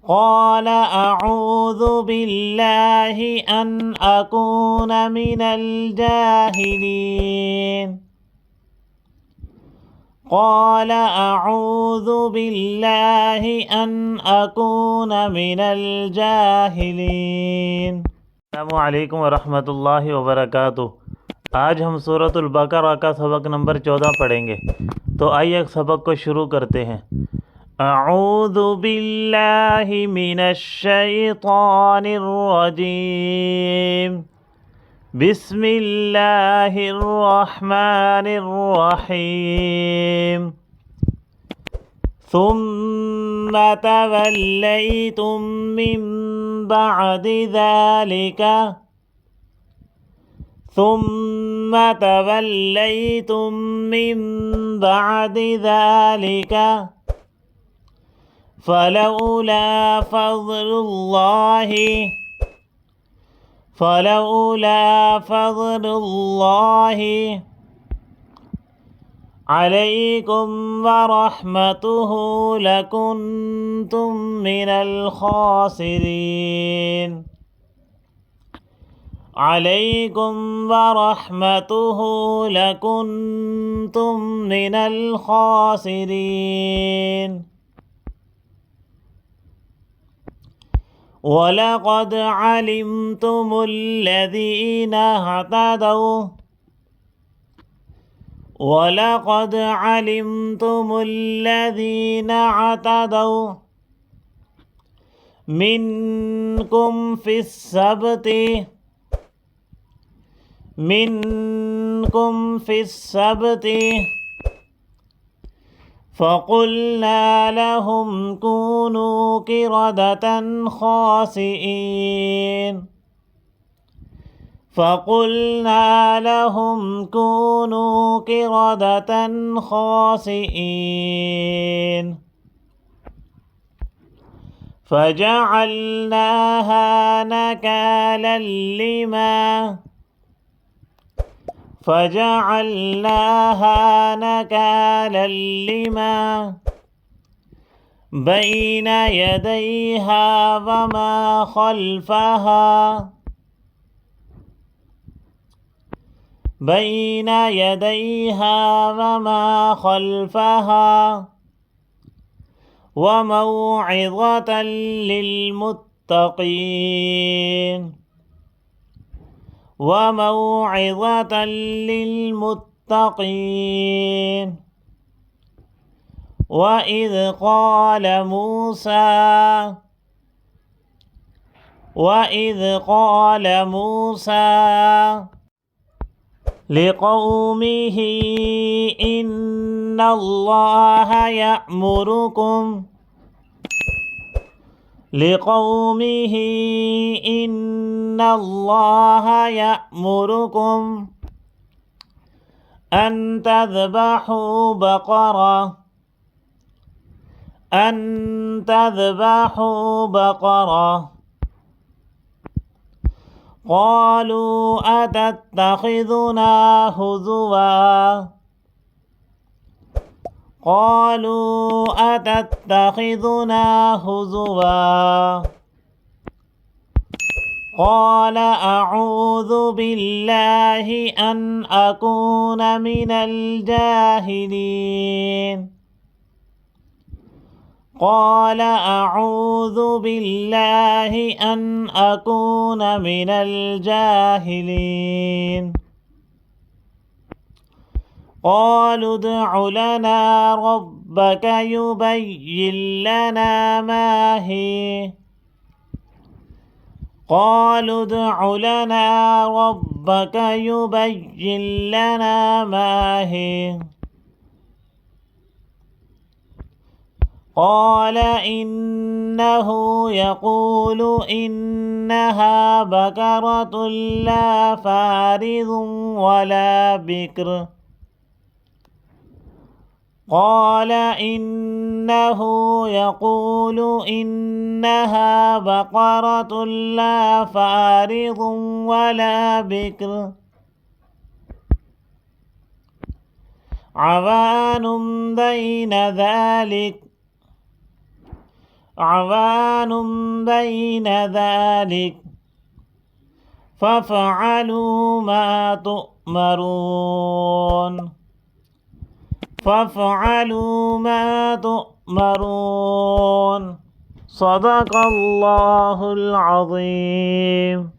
قال أعوذ بالله أن أكون من الجاهلين قال أعوذ بالله أن أكون من الجاهلين अस्सलामु अलैकुम वरहमतुल्लाहि वबरकातुह। आज हम सूरतुल बकरा का सबक नंबर 14 पढ़ेंगे। तो आइए सबक को शुरू करते हैं। अऊज़ु बिल्लाहि मिनश शैतानिर रजीम। बिस्मिल्लाहिर रहमानिर रहीम। ثم توليتم من بعد ذلك فلولا فضل الله عليكم ورحمته لكنتم من الخاسرين عليكم ورحمته لكنتم من الخاسرين ولقد علمتم الذين اعتدوا منكم في السبت فقلنا لهم كونوا قردة خاسئين فجعلناها نكالا لما بين يديها وما خلفها وموعظة للمتقين وإذ قال موسى لقومه إن الله يأمركم أن تذبحوا بقرة قالوا أتتخذنا هزوا قال أعوذ بالله أن أكون من الجاهلين قالوا ادع لنا ربك يبين لنا ما هي قال إنه يقول إنها بقرة لا فارض ولا بكر عوان بين ذلك عوان بين ذلك فافعلوا ما تؤمرون فافعلوا ما تؤمرون صدق الله العظيم.